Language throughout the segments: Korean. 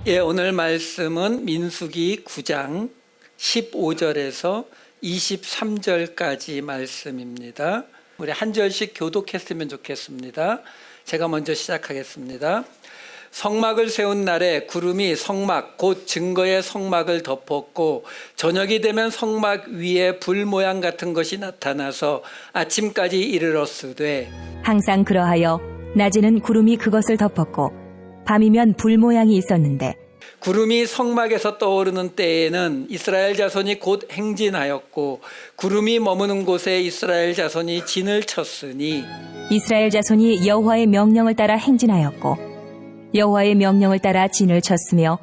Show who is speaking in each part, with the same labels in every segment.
Speaker 1: 오늘 말씀은 민수기 9장 15절에서 23절까지 말씀입니다. 우리 한 절씩 교독했으면 좋겠습니다. 제가 먼저 시작하겠습니다. 성막을 세운 날에 구름이 성막 곧 증거의 성막을 덮었고 저녁이 되면 성막 위에 불 모양 같은 것이 나타나서 아침까지 이르렀으되
Speaker 2: 항상 그러하여 낮에는 구름이 그것을 덮었고 밤이면 불 모양이 있었는데
Speaker 1: 구름이 성막에서 떠오르는 때에는 이스라엘 자손이 곧 행진하였고 구름이 머무는 곳에 이스라엘 자손이 진을 쳤으니
Speaker 2: 이스라엘 자손이 여호와의 명령을 따라 행진하였고 여호와의 명령을 따라 진을 쳤으며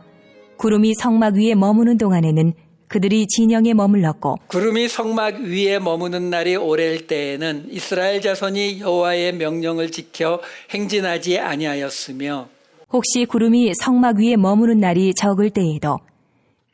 Speaker 2: 구름이 성막 위에 머무는 동안에는 그들이 진영에 머물렀고
Speaker 1: 구름이 성막 위에 머무는 날이 오랠 때에는 이스라엘 자손이 여호와의 명령을 지켜 행진하지 아니하였으며
Speaker 2: 혹시 구름이 성막 위에 머무는 날이 적을 때에도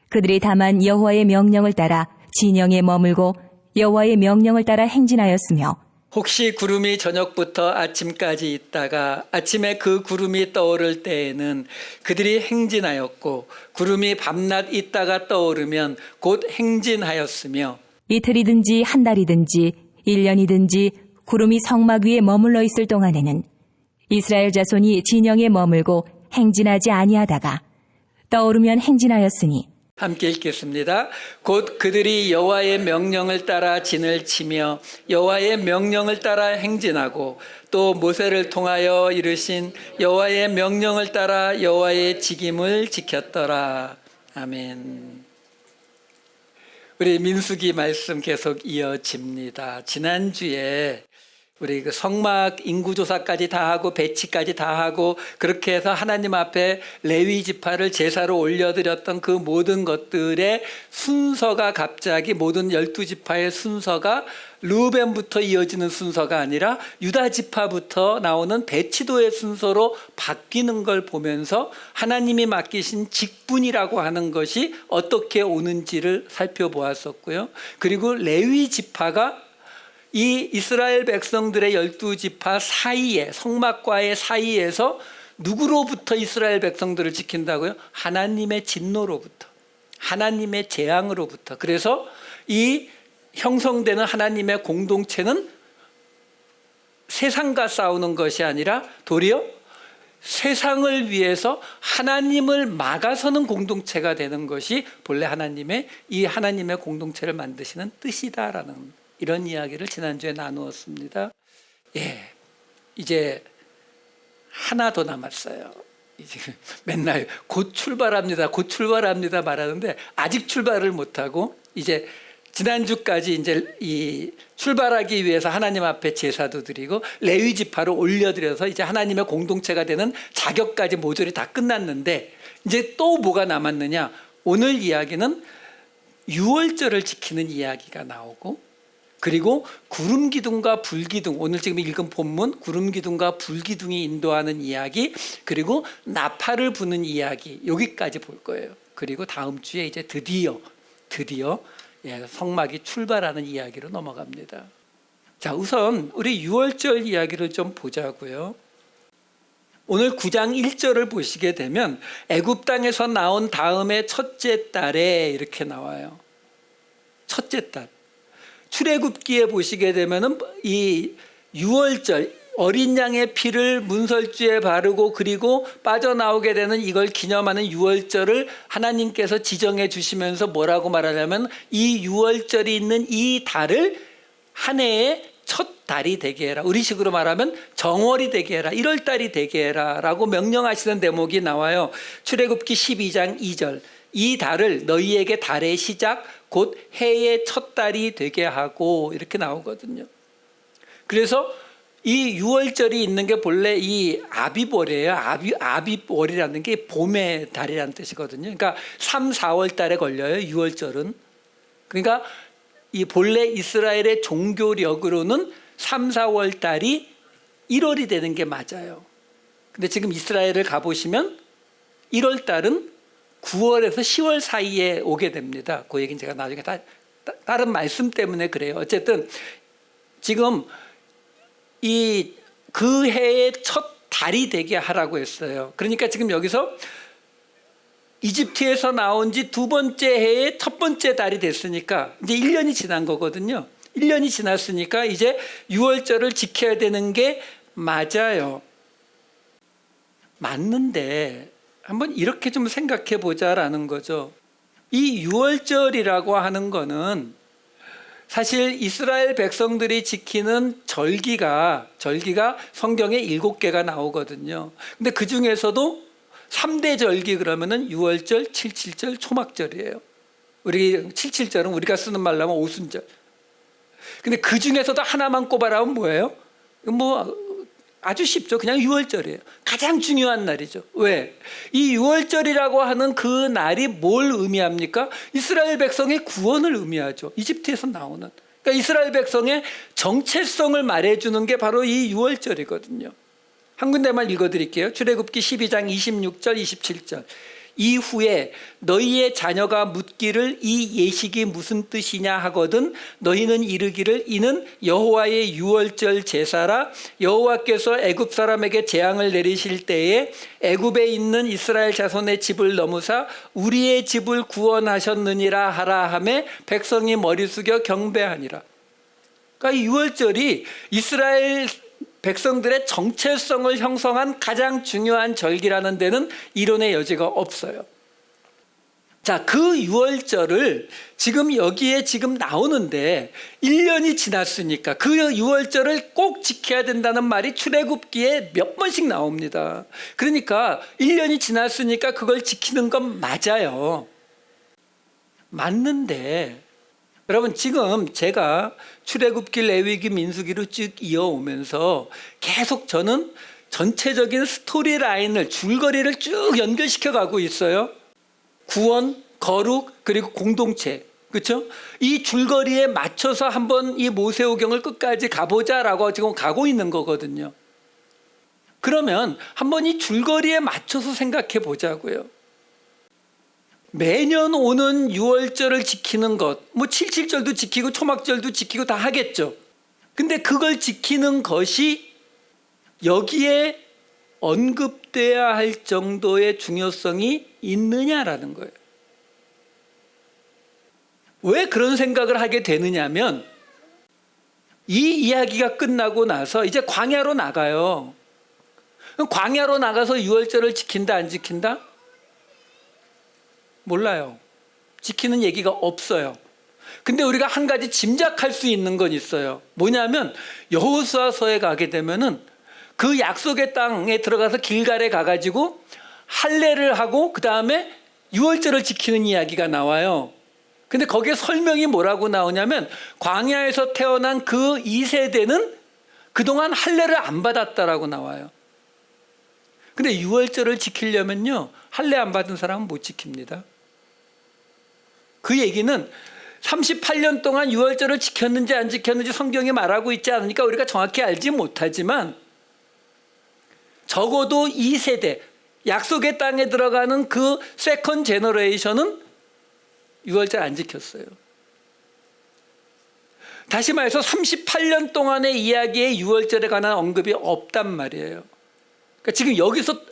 Speaker 2: 그들이 다만 여호와의 명령을 따라 진영에 머물고 여호와의 명령을 따라 행진하였으며
Speaker 1: 혹시 구름이 저녁부터 아침까지 있다가 아침에 그 구름이 떠오를 때에는 그들이 행진하였고 구름이 밤낮 있다가 떠오르면 곧 행진하였으며
Speaker 2: 이틀이든지 한 달이든지 1년이든지 구름이 성막 위에 머물러 있을 동안에는 이스라엘 자손이 진영에 머물고 행진하지 아니하다가 떠오르면 행진하였으니
Speaker 1: 함께 읽겠습니다. 곧 그들이 여호와의 명령을 따라 진을 치며 여호와의 명령을 따라 행진하고 또 모세를 통하여 이르신 여호와의 명령을 따라 여호와의 직임을 지켰더라. 아멘. 우리 민수기 말씀 계속 이어집니다. 지난주에 우리 그 성막 인구조사까지 다 하고 배치까지 다 하고 그렇게 해서 하나님 앞에 레위 지파를 제사로 올려드렸던 그 모든 것들의 순서가 갑자기 모든 12지파의 순서가 르우벤부터 이어지는 순서가 아니라 유다 지파부터 나오는 배치도의 순서로 바뀌는 걸 보면서 하나님이 맡기신 직분이라고 하는 것이 어떻게 오는지를 살펴보았었고요. 그리고 레위 지파가 이 이스라엘 백성들의 12지파 사이에 성막과의 사이에서 누구로부터 이스라엘 백성들을 지킨다고요? 하나님의 진노로부터, 하나님의 재앙으로부터. 그래서 이 형성되는 하나님의 공동체는 세상과 싸우는 것이 아니라 도리어 세상을 위해서 하나님을 막아서는 공동체가 되는 것이 본래 이 하나님의 공동체를 만드시는 뜻이다라는 이런 이야기를 지난주에 나누었습니다. 이제 하나 더 남았어요. 이제 맨날 곧 출발합니다, 곧 출발합니다 말하는데 아직 출발을 못하고 이제 지난주까지 이제 이 출발하기 위해서 하나님 앞에 제사도 드리고 레위 지파를 올려드려서 이제 하나님의 공동체가 되는 자격까지 모조리 다 끝났는데 이제 또 뭐가 남았느냐? 오늘 이야기는 유월절을 지키는 이야기가 나오고 그리고 구름기둥과 불기둥, 오늘 지금 읽은 본문 구름기둥과 불기둥이 인도하는 이야기, 그리고 나팔을 부는 이야기, 여기까지 볼 거예요. 그리고 다음 주에 이제 드디어 성막이 출발하는 이야기로 넘어갑니다. 자, 우선 우리 유월절 이야기를 좀 보자고요. 오늘 9장 1절을 보시게 되면 애굽 땅에서 나온 다음에 첫째 달에 이렇게 나와요. 첫째 달. 출애굽기에 보시게 되면은 이 유월절 어린 양의 피를 문설주에 바르고 그리고 빠져나오게 되는 이걸 기념하는 유월절을 하나님께서 지정해 주시면서 뭐라고 말하냐면 이 유월절이 있는 이 달을 한 해의 첫 달이 되게 해라. 우리식으로 말하면 정월이 되게 해라. 1월 달이 되게 해라 라고 명령하시는 대목이 나와요. 출애굽기 12장 2절. 이 달을 너희에게 달의 시작 곧 해의 첫 달이 되게 하고 이렇게 나오거든요. 그래서 이 유월절이 있는 게 본래 이 아비월이에요. 아비월이라는 게 봄의 달이라는 뜻이거든요. 그러니까 3, 4월 달에 걸려요. 유월절은. 그러니까 이 본래 이스라엘의 종교력으로는 3, 4월 달이 1월이 되는 게 맞아요. 근데 지금 이스라엘을 가보시면 1월 달은 9월에서 10월 사이에 오게 됩니다. 그 얘기는 제가 나중에 다른 말씀 때문에 그래요. 어쨌든 지금 그 해의 첫 달이 되게 하라고 했어요. 그러니까 지금 여기서 이집트에서 나온 지 두 번째 해의 첫 번째 달이 됐으니까 이제 1년이 지난 거거든요. 1년이 지났으니까 이제 유월절을 지켜야 되는 게 맞아요. 맞는데 한번 이렇게 좀 생각해 보자라는 거죠. 이 유월절이라고 하는 거는 사실 이스라엘 백성들이 지키는 절기가 성경에 7개가 나오거든요. 근데 그 중에서도 3대 절기 그러면은 유월절, 칠칠절, 초막절이에요. 우리 칠칠절은 우리가 쓰는 말로 하면 오순절. 근데 그 중에서도 하나만 꼽아라면 뭐예요? 아주 쉽죠. 그냥 유월절이에요. 가장 중요한 날이죠. 왜? 이 유월절이라고 하는 그 날이 뭘 의미합니까? 이스라엘 백성의 구원을 의미하죠. 이집트에서 나오는. 그러니까 이스라엘 백성의 정체성을 말해주는 게 바로 이 유월절이거든요. 한 군데만 읽어드릴게요. 출애굽기 12장 26절 27절. 이후에 너희의 자녀가 묻기를 이 예식이 무슨 뜻이냐 하거든 너희는 이르기를 이는 여호와의 유월절 제사라. 여호와께서 애굽 사람에게 재앙을 내리실 때에 애굽에 있는 이스라엘 자손의 집을 넘으사 우리의 집을 구원하셨느니라 하라 하매 백성이 머리 숙여 경배하니라. 그러니까 이 유월절이 이스라엘 백성들의 정체성을 형성한 가장 중요한 절기라는 데는 이론의 여지가 없어요. 자, 그 유월절을 지금 여기에 지금 나오는데 1년이 지났으니까 그 유월절을 꼭 지켜야 된다는 말이 출애굽기에 몇 번씩 나옵니다. 그러니까 1년이 지났으니까 그걸 지키는 건 맞아요. 맞는데 여러분 지금 제가 출애굽기, 레위기, 민수기로 쭉 이어오면서 계속 저는 전체적인 스토리 라인을 줄거리를 쭉 연결시켜 가고 있어요. 구원, 거룩, 그리고 공동체. 그렇죠? 이 줄거리에 맞춰서 한번 이 모세오경을 끝까지 가보자라고 지금 가고 있는 거거든요. 그러면 한번 이 줄거리에 맞춰서 생각해 보자고요. 매년 오는 유월절을 지키는 것, 칠칠절도 지키고 초막절도 지키고 다 하겠죠. 근데 그걸 지키는 것이 여기에 언급돼야 할 정도의 중요성이 있느냐라는 거예요. 왜 그런 생각을 하게 되느냐면 이 이야기가 끝나고 나서 이제 광야로 나가요. 광야로 나가서 유월절을 지킨다 안 지킨다? 몰라요. 지키는 얘기가 없어요. 근데 우리가 한 가지 짐작할 수 있는 건 있어요. 뭐냐면 여호수아서에 가게 되면은 그 약속의 땅에 들어가서 길갈에 가가지고 할례를 하고 그 다음에 유월절을 지키는 이야기가 나와요. 근데 거기에 설명이 뭐라고 나오냐면 광야에서 태어난 그 2세대는 그동안 할례를 안 받았다라고 나와요. 근데 유월절을 지키려면요 할례 안 받은 사람은 못 지킵니다. 그 얘기는 38년 동안 유월절을 지켰는지 안 지켰는지 성경이 말하고 있지 않으니까 우리가 정확히 알지 못하지만 적어도 2세대 약속의 땅에 들어가는 그 세컨 제너레이션은 유월절 안 지켰어요. 다시 말해서 38년 동안의 이야기에 유월절에 관한 언급이 없단 말이에요. 그러니까 지금 여기서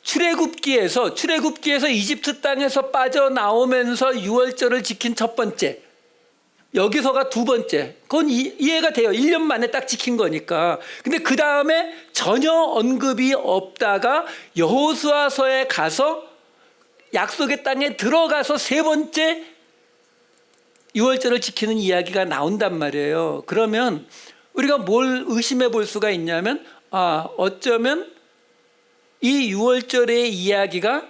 Speaker 1: 출애굽기에서 이집트 땅에서 빠져나오면서 유월절을 지킨 첫 번째, 여기서가 두 번째. 그건 이해가 돼요. 1년 만에 딱 지킨 거니까. 근데 그 다음에 전혀 언급이 없다가 여호수아서에 가서 약속의 땅에 들어가서 세 번째 유월절을 지키는 이야기가 나온단 말이에요. 그러면 우리가 뭘 의심해 볼 수가 있냐면 어쩌면 이 유월절의 이야기가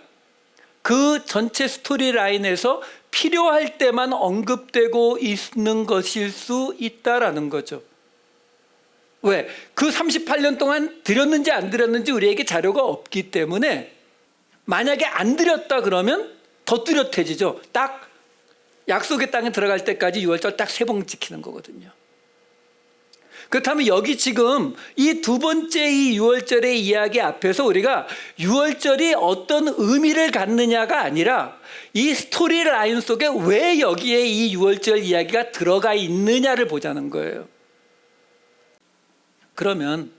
Speaker 1: 그 전체 스토리 라인에서 필요할 때만 언급되고 있는 것일 수 있다라는 거죠. 왜? 그 38년 동안 드렸는지 안 드렸는지 우리에게 자료가 없기 때문에 만약에 안 드렸다 그러면 더 뚜렷해지죠. 딱 약속의 땅에 들어갈 때까지 유월절 딱 3번 지키는 거거든요. 그렇다면 여기 지금 이 두 번째 이 유월절의 이야기 앞에서 우리가 유월절이 어떤 의미를 갖느냐가 아니라 이 스토리 라인 속에 왜 여기에 이 유월절 이야기가 들어가 있느냐를 보자는 거예요. 그러면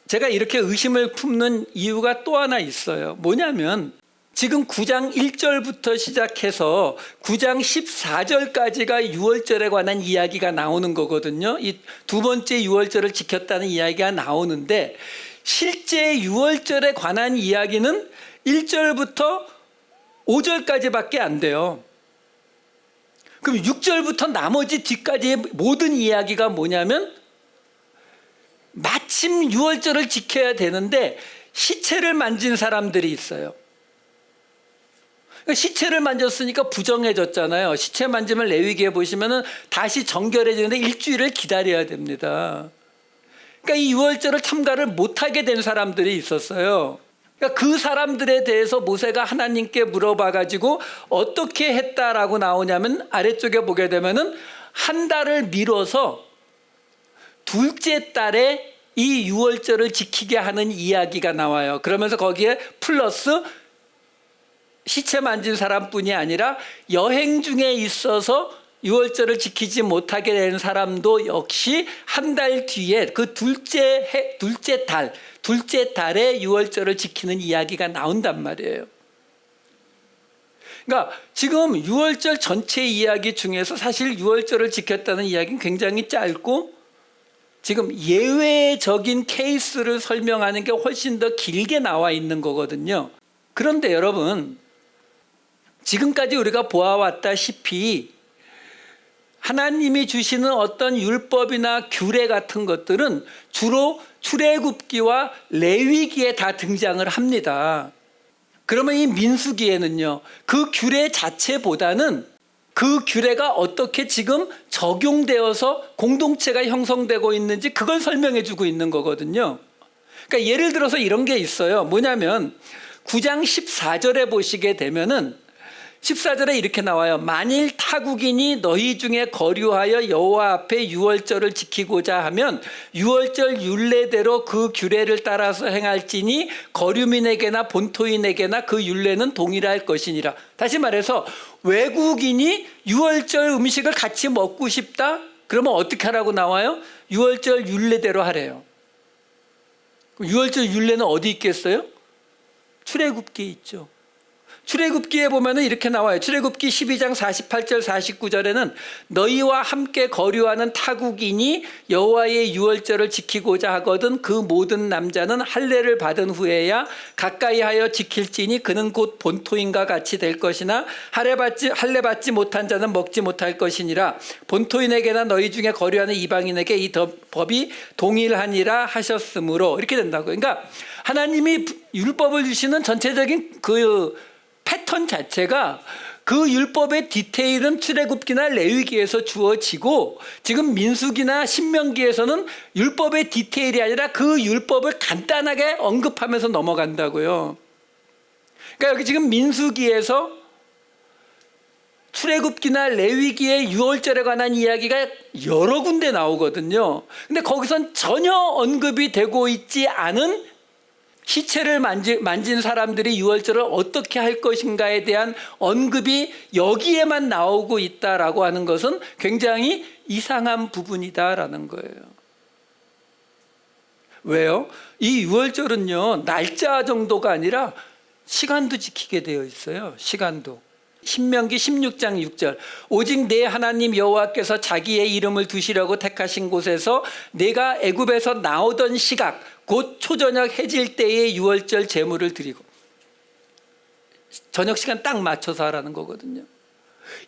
Speaker 1: 제가 이렇게 의심을 품는 이유가 또 하나 있어요. 뭐냐면 지금 9장 1절부터 시작해서 9장 14절까지가 유월절에 관한 이야기가 나오는 거거든요. 이 두 번째 유월절을 지켰다는 이야기가 나오는데 실제 유월절에 관한 이야기는 1절부터 5절까지밖에 안 돼요. 그럼 6절부터 나머지 뒤까지의 모든 이야기가 뭐냐면 마침 유월절을 지켜야 되는데 시체를 만진 사람들이 있어요. 시체를 만졌으니까 부정해졌잖아요. 시체 만지면 레위기에 보시면은 다시 정결해지는데 일주일을 기다려야 됩니다. 그러니까 이 유월절을 참가를 못하게 된 사람들이 있었어요. 그러니까 그 사람들에 대해서 모세가 하나님께 물어봐가지고 어떻게 했다라고 나오냐면 아래쪽에 보게 되면은 한 달을 미뤄서 둘째 달에 이 유월절을 지키게 하는 이야기가 나와요. 그러면서 거기에 플러스 시체 만진 사람뿐이 아니라 여행 중에 있어서 유월절을 지키지 못하게 된 사람도 역시 한 달 뒤에 그 둘째 달에 유월절을 지키는 이야기가 나온단 말이에요. 그러니까 지금 유월절 전체 이야기 중에서 사실 유월절을 지켰다는 이야기는 굉장히 짧고 지금 예외적인 케이스를 설명하는 게 훨씬 더 길게 나와 있는 거거든요. 그런데 여러분, 지금까지 우리가 보아왔다시피 하나님이 주시는 어떤 율법이나 규례 같은 것들은 주로 출애굽기와 레위기에 다 등장을 합니다. 그러면 이 민수기에는요, 그 규례 자체보다는 그 규례가 어떻게 지금 적용되어서 공동체가 형성되고 있는지 그걸 설명해 주고 있는 거거든요. 그러니까 예를 들어서 이런 게 있어요. 뭐냐면 9장 14절에 보시게 되면은 14절에 이렇게 나와요. 만일 타국인이 너희 중에 거류하여 여호와 앞에 유월절을 지키고자 하면 유월절 율례대로 그 규례를 따라서 행할지니 거류민에게나 본토인에게나 그 율례는 동일할 것이니라. 다시 말해서 외국인이 유월절 음식을 같이 먹고 싶다? 그러면 어떻게 하라고 나와요? 유월절 율례대로 하래요. 유월절 율례는 어디 있겠어요? 출애굽기에 있죠. 출애굽기에 보면은 이렇게 나와요. 출애굽기 12장 48절 49절에는 너희와 함께 거류하는 타국인이 여호와의 유월절을 지키고자 하거든 그 모든 남자는 할례를 받은 후에야 가까이 하여 지킬지니 그는 곧 본토인과 같이 될 것이나 할례 받지 못한 자는 먹지 못할 것이니라. 본토인에게나 너희 중에 거류하는 이방인에게 이 법이 동일하니라 하셨으므로 이렇게 된다고요. 그러니까 하나님이 율법을 주시는 전체적인 그 패턴 자체가 그 율법의 디테일은 출애굽기나 레위기에서 주어지고 지금 민수기나 신명기에서는 율법의 디테일이 아니라 그 율법을 간단하게 언급하면서 넘어간다고요. 그러니까 여기 지금 민수기에서 출애굽기나 레위기의 유월절에 관한 이야기가 여러 군데 나오거든요. 근데 거기선 전혀 언급이 되고 있지 않은 시체를 만진 사람들이 유월절을 어떻게 할 것인가에 대한 언급이 여기에만 나오고 있다라고 하는 것은 굉장히 이상한 부분이다라는 거예요. 왜요? 이 유월절은요, 날짜 정도가 아니라 시간도 지키게 되어 있어요. 시간도. 신명기 16장 6절 오직 내 하나님 여호와께서 자기의 이름을 두시려고 택하신 곳에서 내가 애굽에서 나오던 시각 곧 초저녁 해질 때에 유월절 제물을 드리고 저녁 시간 딱 맞춰서 하라는 거거든요.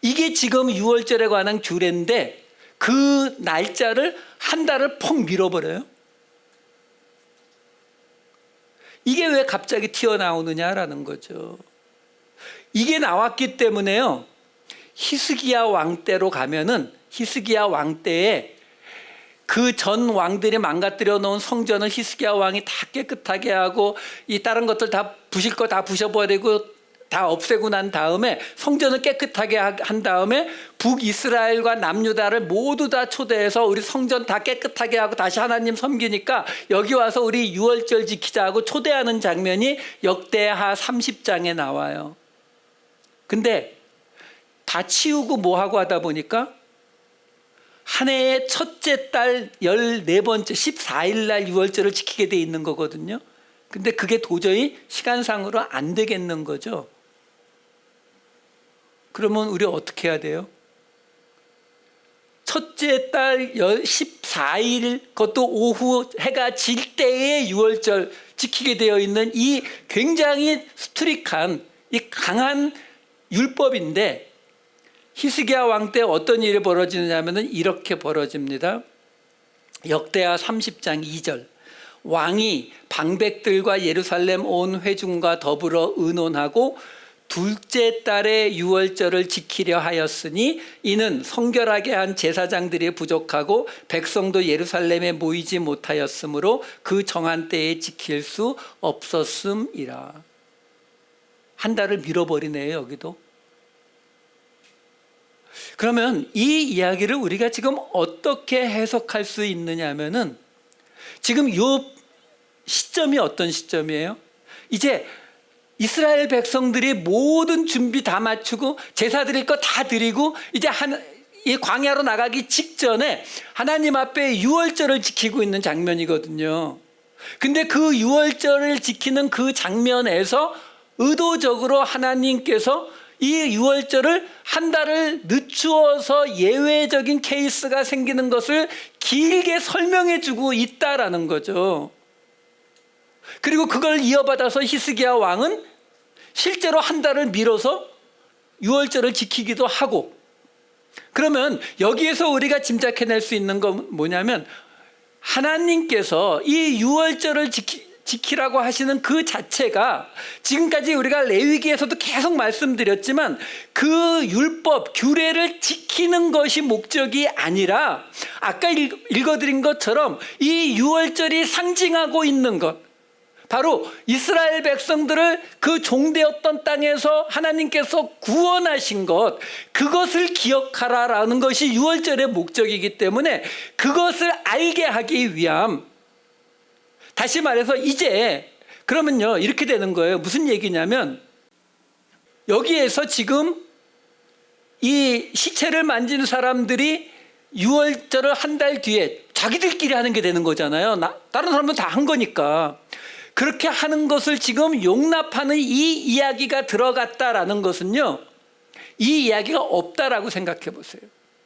Speaker 1: 이게 지금 유월절에 관한 규례인데 그 날짜를 한 달을 퍽 밀어버려요. 이게 왜 갑자기 튀어나오느냐라는 거죠. 이게 나왔기 때문에요. 히스기야 왕 때로 가면은 히스기야 왕 때에 그 전 왕들이 망가뜨려 놓은 성전을 히스기야 왕이 다 깨끗하게 하고 이 다른 것들 다 부실 거 다 부셔버리고 다 없애고 난 다음에 성전을 깨끗하게 한 다음에 북이스라엘과 남유다를 모두 다 초대해서 우리 성전 다 깨끗하게 하고 다시 하나님 섬기니까 여기 와서 우리 유월절 지키자 하고 초대하는 장면이 역대하 30장에 나와요. 근데 다 치우고 뭐하고 하다 보니까 한 해의 첫째 달 14번째 14일 날 유월절을 지키게 돼 있는 거거든요. 근데 그게 도저히 시간상으로 안 되겠는 거죠. 그러면 우리 어떻게 해야 돼요? 첫째 달 14일 그것도 오후 해가 질 때의 유월절 지키게 되어 있는 이 굉장히 스트릭한 이 강한 율법인데, 히스기야 왕 때 어떤 일이 벌어지느냐면은 이렇게 벌어집니다. 역대하 30장 2절. 왕이 방백들과 예루살렘 온 회중과 더불어 의논하고 둘째 달의 유월절을 지키려 하였으니 이는 성결하게 한 제사장들이 부족하고 백성도 예루살렘에 모이지 못하였으므로 그 정한 때에 지킬 수 없었음이라. 한 달을 밀어버리네요, 여기도. 그러면 이 이야기를 우리가 지금 어떻게 해석할 수 있느냐 하면은, 지금 이 시점이 어떤 시점이에요? 이제 이스라엘 백성들이 모든 준비 다 마치고 제사 드릴 거 다 드리고 이제 이 광야로 나가기 직전에 하나님 앞에 유월절을 지키고 있는 장면이거든요. 근데 그 유월절을 지키는 그 장면에서 의도적으로 하나님께서 이 유월절을 한 달을 늦추어서 예외적인 케이스가 생기는 것을 길게 설명해 주고 있다라는 거죠. 그리고 그걸 이어받아서 히스기야 왕은 실제로 한 달을 미뤄서 유월절을 지키기도 하고, 그러면 여기에서 우리가 짐작해낼 수 있는 건 뭐냐면, 하나님께서 이 유월절을 지키라고 하시는 그 자체가 지금까지 우리가 레위기에서도 계속 말씀드렸지만 그 율법, 규례를 지키는 것이 목적이 아니라 아까 읽어드린 것처럼 이 유월절이 상징하고 있는 것, 바로 이스라엘 백성들을 그 종되었던 땅에서 하나님께서 구원하신 것, 그것을 기억하라라는 것이 유월절의 목적이기 때문에 그것을 알게 하기 위함. 다시 말해서 이제 그러면요 이렇게 되는 거예요. 무슨 얘기냐면, 여기에서 지금 이 시체를 만진 사람들이 유월절을 한 달 뒤에 자기들끼리 하는 게 되는 거잖아요. 다른 사람은 다 한 거니까. 그렇게 하는 것을 지금 용납하는 이 이야기가 들어갔다라는 것은요, 이 이야기가 없다라고 생각해 보세요.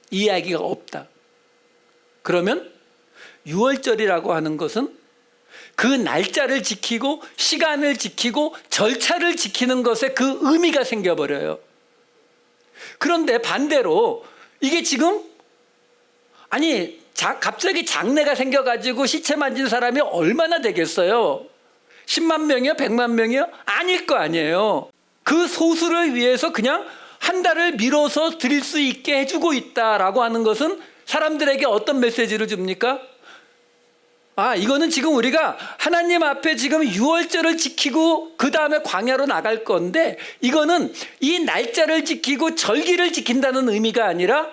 Speaker 1: 이 이야기가 없다. 그러면 유월절이라고 하는 것은 그 날짜를 지키고 시간을 지키고 절차를 지키는 것에 그 의미가 생겨버려요. 그런데 반대로 이게 지금 갑자기 장례가 생겨가지고 시체 만진 사람이 얼마나 되겠어요? 10만 명이요? 100만 명이요? 아닐 거 아니에요. 그 소수를 위해서 그냥 한 달을 미뤄서 드릴 수 있게 해주고 있다라고 하는 것은 사람들에게 어떤 메시지를 줍니까? 이거는 지금 우리가 하나님 앞에 지금 유월절을 지키고 그 다음에 광야로 나갈 건데, 이거는 이 날짜를 지키고 절기를 지킨다는 의미가 아니라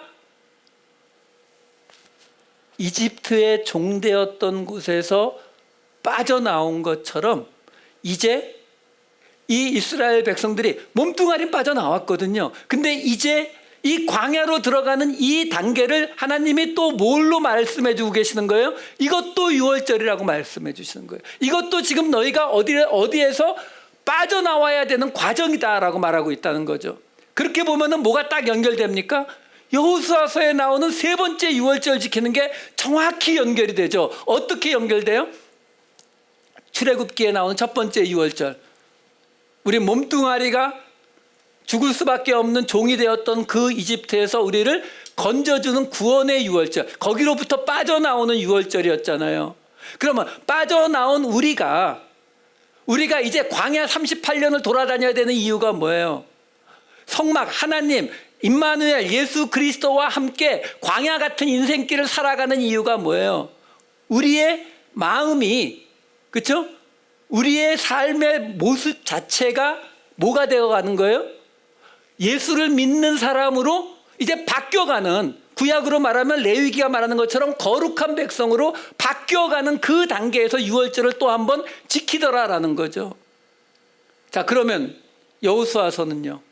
Speaker 1: 이집트의 종되었던 곳에서 빠져나온 것처럼 이제 이 이스라엘 백성들이 몸뚱아리 빠져나왔거든요. 근데 이제 이 광야로 들어가는 이 단계를 하나님이 또 뭘로 말씀해 주고 계시는 거예요? 이것도 유월절이라고 말씀해 주시는 거예요. 이것도 지금 너희가 어디에서 빠져나와야 되는 과정이다라고 말하고 있다는 거죠. 그렇게 보면은 뭐가 딱 연결됩니까? 여호수아서에 나오는 세 번째 유월절 지키는 게 정확히 연결이 되죠. 어떻게 연결돼요? 출애굽기에 나오는 첫 번째 유월절, 우리 몸뚱아리가 죽을 수밖에 없는 종이 되었던 그 이집트에서 우리를 건져주는 구원의 유월절, 거기로부터 빠져나오는 유월절이었잖아요. 그러면 빠져나온 우리가 이제 광야 38년을 돌아다녀야 되는 이유가 뭐예요? 성막 하나님 임마누엘 예수 그리스도와 함께 광야 같은 인생길을 살아가는 이유가 뭐예요? 우리의 마음이, 그렇죠? 우리의 삶의 모습 자체가 뭐가 되어가는 거예요? 예수를 믿는 사람으로 이제 바뀌어가는, 구약으로 말하면 레위기가 말하는 것처럼 거룩한 백성으로 바뀌어가는 그 단계에서 유월절을 또 한 번 지키더라라는 거죠. 자, 그러면 여호수아서는요,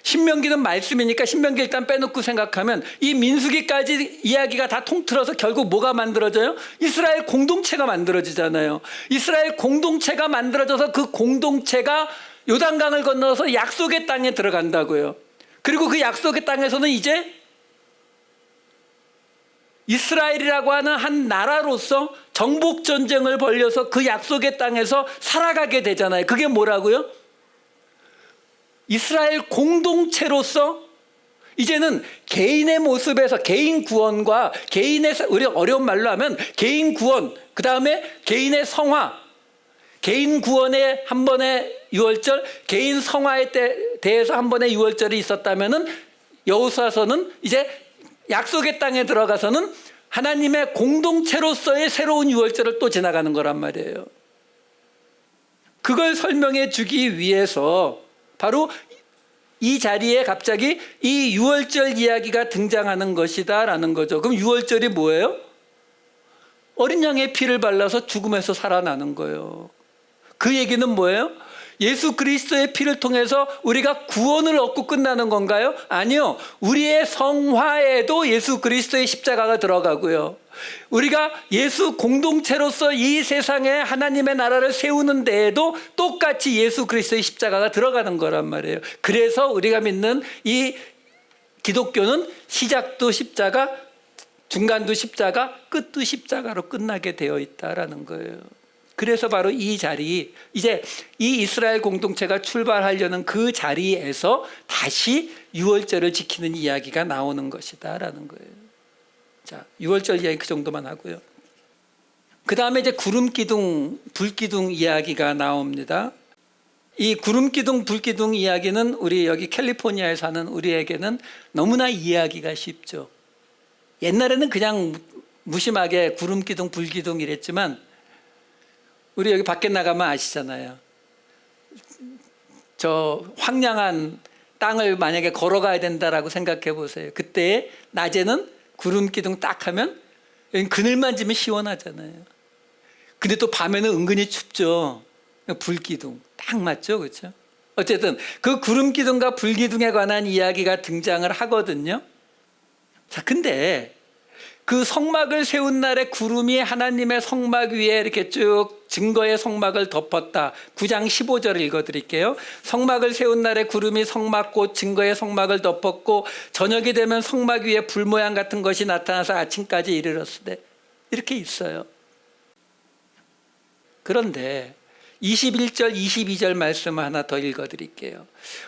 Speaker 1: 신명기는 말씀이니까 신명기 일단 빼놓고 생각하면 이 민수기까지 이야기가 다 통틀어서 결국 뭐가 만들어져요? 이스라엘 공동체가 만들어지잖아요. 이스라엘 공동체가 만들어져서 그 공동체가 요단강을 건너서 약속의 땅에 들어간다고요. 그리고 그 약속의 땅에서는 이제 이스라엘이라고 하는 한 나라로서 정복 전쟁을 벌여서 그 약속의 땅에서 살아가게 되잖아요. 그게 뭐라고요? 이스라엘 공동체로서 이제는 개인의 모습에서 개인 구원과 개인의, 우리 어려운 말로 하면 개인 구원, 그 다음에 개인의 성화, 개인 구원에 한 번의 유월절, 개인 성화에 대해서 한 번의 유월절이 있었다면은 여호수아서는 이제 약속의 땅에 들어가서는 하나님의 공동체로서의 새로운 유월절을 또 지나가는 거란 말이에요. 그걸 설명해 주기 위해서 바로 이 자리에 갑자기 이 유월절 이야기가 등장하는 것이다 라는 거죠. 그럼 유월절이 뭐예요? 어린 양의 피를 발라서 죽음에서 살아나는 거예요. 그 얘기는 뭐예요? 예수 그리스도의 피를 통해서 우리가 구원을 얻고 끝나는 건가요? 아니요. 우리의 성화에도 예수 그리스도의 십자가가 들어가고요. 우리가 예수 공동체로서 이 세상에 하나님의 나라를 세우는 데에도 똑같이 예수 그리스도의 십자가가 들어가는 거란 말이에요. 그래서 우리가 믿는 이 기독교는 시작도 십자가, 중간도 십자가, 끝도 십자가로 끝나게 되어 있다라는 거예요. 그래서 바로 이 자리, 이제 이 이스라엘 공동체가 출발하려는 그 자리에서 다시 유월절을 지키는 이야기가 나오는 것이다라는 거예요. 자, 유월절 이야기 그 정도만 하고요. 그 다음에 이제 구름기둥, 불기둥 이야기가 나옵니다. 이 구름기둥, 불기둥 이야기는 우리 여기 캘리포니아에 사는 우리에게는 너무나 이해하기가 쉽죠. 옛날에는 그냥 무심하게 구름기둥, 불기둥 이랬지만 우리 여기 밖에 나가면 아시잖아요. 저 황량한 땅을 만약에 걸어가야 된다라고 생각해 보세요. 그때 낮에는 구름 기둥 딱 하면 그늘만 지면 시원하잖아요. 근데 또 밤에는 은근히 춥죠. 불기둥 딱 맞죠, 그렇죠? 어쨌든 그 구름 기둥과 불기둥에 관한 이야기가 등장을 하거든요. 자, 근데 그 성막을 세운 날에 구름이 하나님의 성막 위에 이렇게 쭉 증거의 성막을 덮었다. 9장 15절을 읽어드릴게요. 성막을 세운 날에 구름이 성막 곧 증거의 성막을 덮었고 저녁이 되면 성막 위에 불 모양 같은 것이 나타나서 아침까지 이르렀으되, 이렇게 있어요. 그런데 21절 22절 말씀을 하나 더 읽어드릴게요.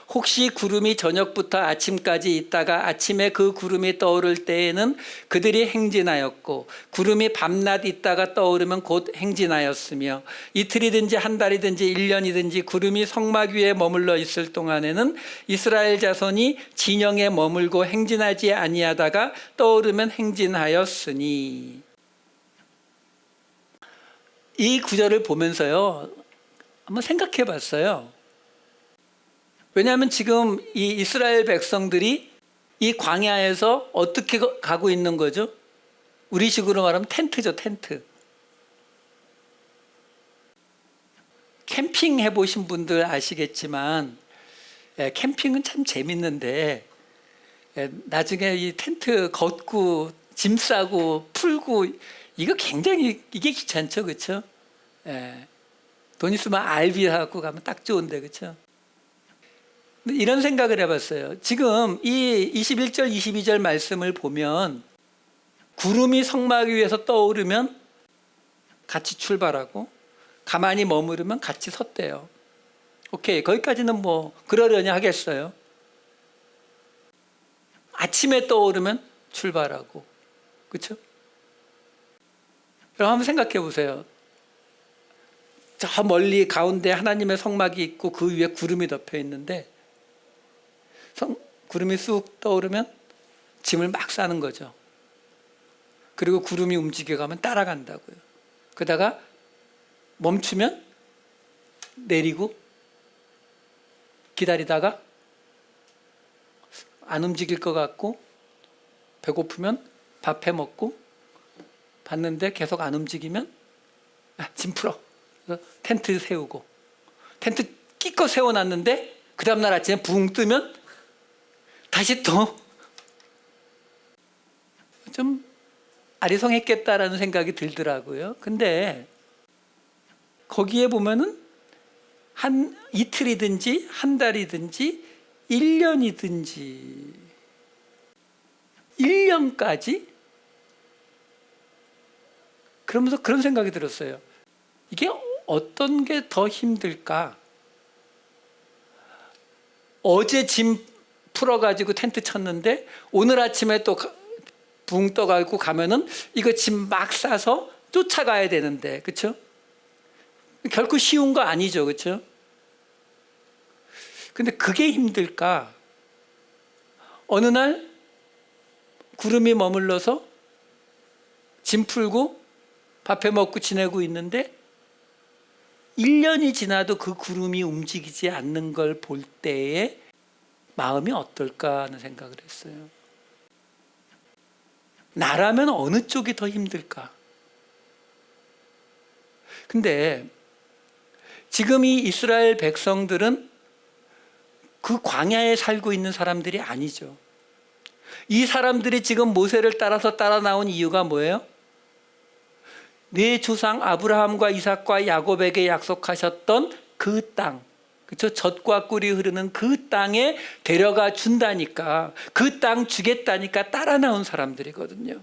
Speaker 1: 혹시 구름이 저녁부터 아침까지 있다가 아침에 그 구름이 떠오를 때에는 그들이 행진하였고 구름이 밤낮 있다가 떠오르면 곧 행진하였으며 이틀이든지 한 달이든지 1년이든지 구름이 성막 위에 머물러 있을 동안에는 이스라엘 자손이 진영에 머물고 행진하지 아니하다가 떠오르면 행진하였으니. 이 구절을 보면서요 한번 생각해 봤어요. 왜냐하면 지금 이 이스라엘 백성들이 이 광야에서 어떻게 가고 있는 거죠? 우리식으로 말하면 텐트죠, 텐트. 캠핑 해보신 분들 아시겠지만 캠핑은 참 재밌는데 나중에 이 텐트 걷고 짐 싸고 풀고 이거 굉장히 이게 귀찮죠, 그렇죠? 돈 있으면 RV 사갖고 가면 딱 좋은데, 그렇죠? 이런 생각을 해봤어요. 지금 이 21절 22절 말씀을 보면 구름이 성막 위에서 떠오르면 같이 출발하고 가만히 머무르면 같이 섰대요. 오케이, 거기까지는 뭐 그러려니 하겠어요. 아침에 떠오르면 출발하고, 그렇죠? 그럼 한번 생각해 보세요. 저 멀리 가운데 하나님의 성막이 있고 그 위에 구름이 덮여 있는데 구름이 쑥 떠오르면 짐을 막 싸는 거죠. 그리고 구름이 움직여가면 따라간다고요. 그러다가 멈추면 내리고 기다리다가 안 움직일 것 같고 배고프면 밥 해 먹고 봤는데 계속 안 움직이면 짐 풀어. 텐트 세우고 텐트 끼껏 세워놨는데 그 다음날 아침에 붕 뜨면 다시 또 좀 아리송했겠다라는 생각이 들더라고요. 근데 거기에 보면은 한 이틀이든지 한 달이든지 1년이든지 1년까지? 그러면서 그런 생각이 들었어요. 이게 어떤 게 더 힘들까? 어제 짐 풀어가지고 텐트 쳤는데 오늘 아침에 또 붕 떠가지고 가면은 이거 짐 막 싸서 쫓아가야 되는데, 그렇죠? 결코 쉬운 거 아니죠, 그렇죠? 근데 그게 힘들까? 어느 날 구름이 머물러서 짐 풀고 밥해 먹고 지내고 있는데 1년이 지나도 그 구름이 움직이지 않는 걸 볼 때에 마음이 어떨까 하는 생각을 했어요. 나라면 어느 쪽이 더 힘들까? 근데 지금 이 이스라엘 백성들은 그 광야에 살고 있는 사람들이 아니죠. 이 사람들이 지금 모세를 따라서 따라 나온 이유가 뭐예요? 내 조상 아브라함과 이삭과 야곱에게 약속하셨던 그 땅, 그렇죠? 젖과 꿀이 흐르는 그 땅에 데려가 준다니까, 그 땅 주겠다니까 따라 나온 사람들이거든요.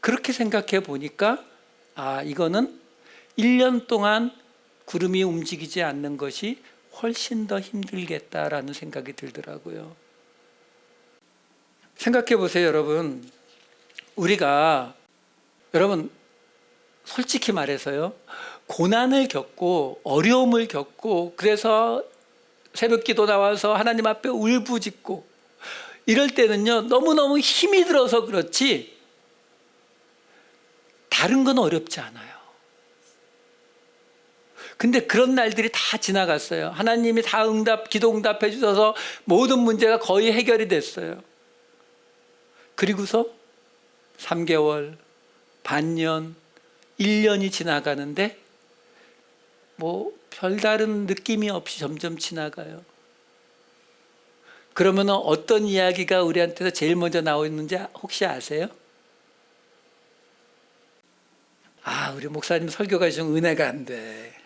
Speaker 1: 그렇게 생각해 보니까 이거는 1년 동안 구름이 움직이지 않는 것이 훨씬 더 힘들겠다라는 생각이 들더라고요. 생각해 보세요, 여러분. 여러분 솔직히 말해서요, 고난을 겪고 어려움을 겪고 그래서 새벽기도 나와서 하나님 앞에 울부짖고 이럴 때는요, 너무너무 힘이 들어서 그렇지 다른 건 어렵지 않아요. 근데 그런 날들이 다 지나갔어요. 하나님이 다 기도 응답해 주셔서 모든 문제가 거의 해결이 됐어요. 그리고서 3개월, 반년, 1년이 지나가는데 별다른 느낌이 없이 점점 지나가요. 그러면 어떤 이야기가 우리한테서 제일 먼저 나오는지 혹시 아세요? 우리 목사님 설교가 좀 은혜가 안 돼.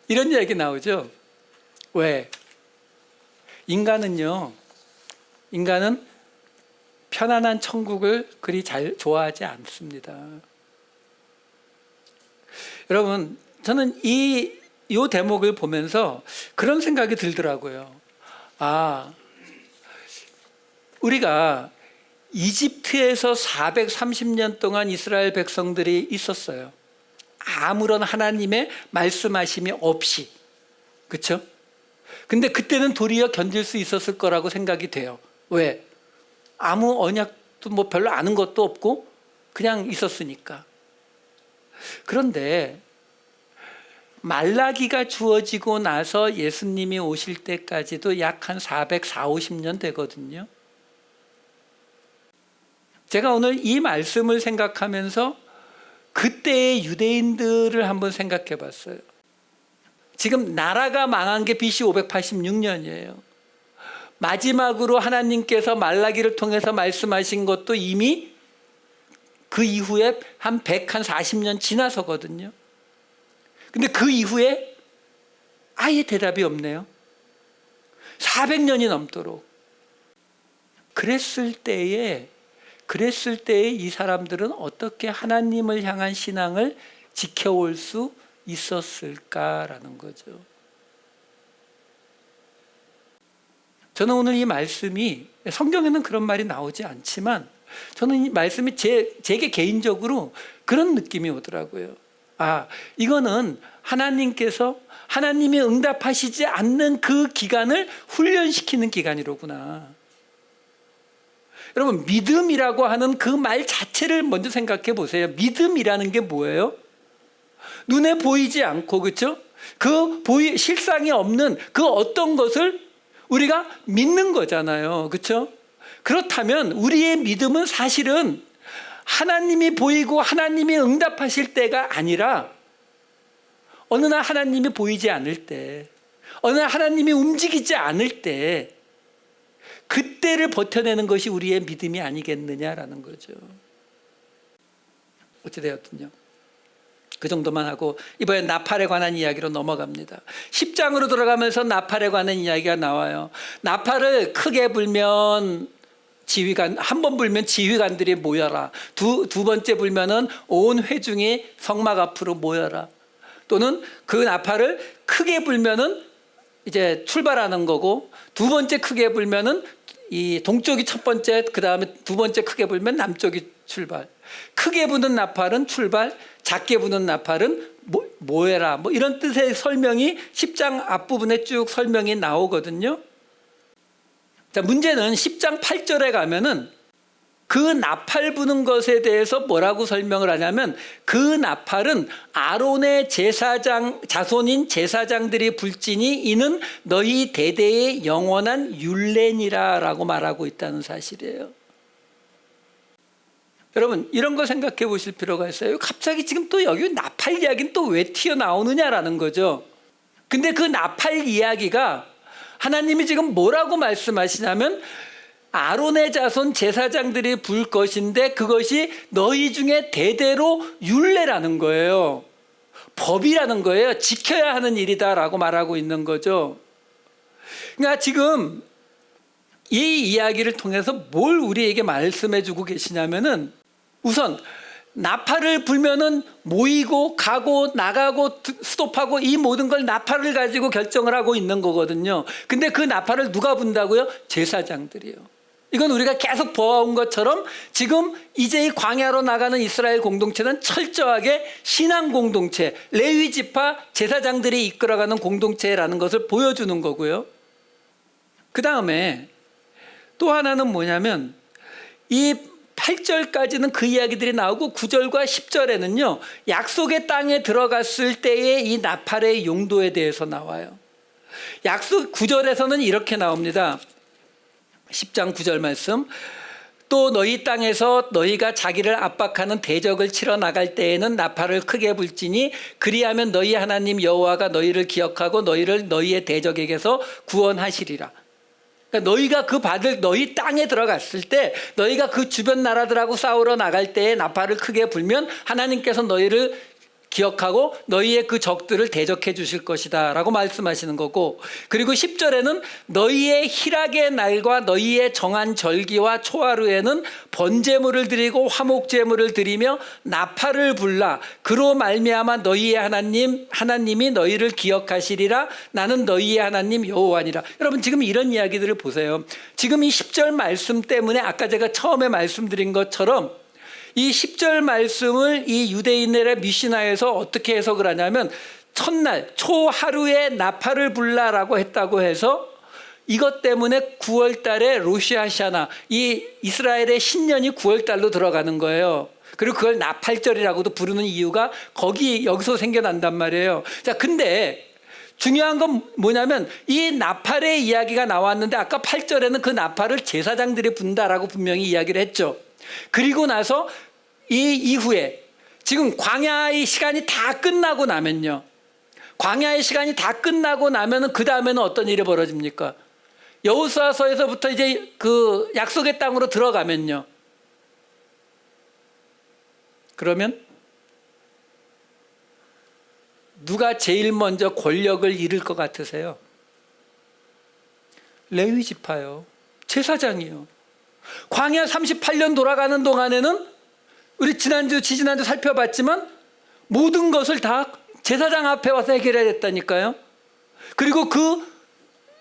Speaker 1: 이런 이야기 나오죠. 왜? 인간은 편안한 천국을 그리 잘 좋아하지 않습니다. 여러분, 저는 이 대목을 보면서 그런 생각이 들더라고요. 우리가 이집트에서 430년 동안 이스라엘 백성들이 있었어요. 아무런 하나님의 말씀하심이 없이. 그렇죠? 근데 그때는 도리어 견딜 수 있었을 거라고 생각이 돼요. 왜? 아무 언약도 별로 아는 것도 없고 그냥 있었으니까. 그런데 말라기가 주어지고 나서 예수님이 오실 때까지도 약 한 450년 되거든요. 제가 오늘 이 말씀을 생각하면서 그때의 유대인들을 한번 생각해 봤어요. 지금 나라가 망한 게 BC 586년이에요. 마지막으로 하나님께서 말라기를 통해서 말씀하신 것도 이미 그 이후에 한 140년 지나서거든요. 근데 그 이후에 아예 대답이 없네요. 400년이 넘도록. 그랬을 때에 이 사람들은 어떻게 하나님을 향한 신앙을 지켜올 수 있었을까라는 거죠. 저는 오늘 이 말씀이, 성경에는 그런 말이 나오지 않지만 저는 이 말씀이 제게 개인적으로 그런 느낌이 오더라고요. 이거는 하나님께서 하나님이 응답하시지 않는 그 기간을 훈련시키는 기간이로구나. 여러분, 믿음이라고 하는 그 말 자체를 먼저 생각해 보세요. 믿음이라는 게 뭐예요? 눈에 보이지 않고, 그렇죠? 실상이 없는 그 어떤 것을 우리가 믿는 거잖아요. 그렇죠? 그렇다면 우리의 믿음은 사실은 하나님이 보이고 하나님이 응답하실 때가 아니라 어느 날 하나님이 보이지 않을 때, 어느 날 하나님이 움직이지 않을 때 그때를 버텨내는 것이 우리의 믿음이 아니겠느냐라는 거죠. 어찌되었든요. 그 정도만 하고 이번엔 나팔에 관한 이야기로 넘어갑니다. 10장으로 들어가면서 나팔에 관한 이야기가 나와요. 나팔을 크게 불면 지휘관, 한 번 불면 지휘관들이 모여라. 두 번째 불면은 온 회중이 성막 앞으로 모여라. 또는 그 나팔을 크게 불면은 이제 출발하는 거고, 두 번째 크게 불면은 이 동쪽이 첫 번째, 그 다음에 두 번째 크게 불면 남쪽이 출발. 크게 부는 나팔은 출발, 작게 부는 나팔은 모여라. 뭐 이런 뜻의 설명이 10장 앞부분에 쭉 설명이 나오거든요. 자, 문제는 10장 8절에 가면은 그 나팔 부는 것에 대해서 뭐라고 설명을 하냐면, 그 나팔은 아론의 자손인 제사장들이 불지니 이는 너희 대대의 영원한 율례니라라고 말하고 있다는 사실이에요. 여러분, 이런 거 생각해 보실 필요가 있어요. 갑자기 지금 또 여기 나팔 이야기는 또 왜 튀어나오느냐라는 거죠. 근데 그 나팔 이야기가 하나님이 지금 뭐라고 말씀하시냐면, 아론의 자손 제사장들이 불 것인데 그것이 너희 중에 대대로 율례라는 거예요. 법이라는 거예요. 지켜야 하는 일이다라고 말하고 있는 거죠. 그러니까 지금 이 이야기를 통해서 뭘 우리에게 말씀해 주고 계시냐면은, 우선 나팔을 불면은 모이고 가고 나가고 스톱하고 이 모든 걸 나팔을 가지고 결정을 하고 있는 거거든요. 근데 그 나팔을 누가 분다고요? 제사장들이요. 이건 우리가 계속 보아온 것처럼 지금 이제 이 광야로 나가는 이스라엘 공동체는 철저하게 신앙 공동체, 레위 지파 제사장들이 이끌어가는 공동체라는 것을 보여주는 거고요. 그 다음에 또 하나는 뭐냐면, 이 8절까지는 그 이야기들이 나오고 9절과 10절에는요, 약속의 땅에 들어갔을 때의 이 나팔의 용도에 대해서 나와요. 약속 9절에서는 이렇게 나옵니다. 10장 9절 말씀. 또 너희 땅에서 너희가 자기를 압박하는 대적을 치러 나갈 때에는 나팔을 크게 불지니 그리하면 너희 하나님 여호와가 너희를 기억하고 너희를 너희의 대적에게서 구원하시리라. 그러니까 너희가 너희 땅에 들어갔을 때, 너희가 그 주변 나라들하고 싸우러 나갈 때에 나팔을 크게 불면 하나님께서 너희를 기억하고 너희의 그 적들을 대적해 주실 것이다 라고 말씀하시는 거고, 그리고 10절에는 너희의 희락의 날과 너희의 정한 절기와 초하루에는 번제물을 드리고 화목제물을 드리며 나팔을 불라. 그로 말미암아 너희의 하나님이 너희를 기억하시리라. 나는 너희의 하나님 여호와니라. 여러분, 지금 이런 이야기들을 보세요. 지금 이 10절 말씀 때문에 아까 제가 처음에 말씀드린 것처럼 이 10절 말씀을 이 유대인들의 미시나에서 어떻게 해석을 하냐면, 첫날 초하루에 나팔을 불라라고 했다고 해서 이것 때문에 9월 달에 로시아샤나, 이 이스라엘의 신년이 9월 달로 들어가는 거예요. 그리고 그걸 나팔절이라고도 부르는 이유가 여기서 생겨난단 말이에요. 자, 근데 중요한 건 뭐냐면, 이 나팔의 이야기가 나왔는데 아까 8절에는 그 나팔을 제사장들이 분다라고 분명히 이야기를 했죠. 그리고 나서 이 이후에 지금 광야의 시간이 다 끝나고 나면요, 광야의 시간이 다 끝나고 나면은 그 다음에는 어떤 일이 벌어집니까? 여호수아서에서부터 이제 그 약속의 땅으로 들어가면요, 그러면 누가 제일 먼저 권력을 잃을 것 같으세요? 레위 지파요. 제사장이요. 광야 38년 돌아가는 동안에는 우리 지지난주 살펴봤지만 모든 것을 다 제사장 앞에 와서 해결해야 됐다니까요. 그리고 그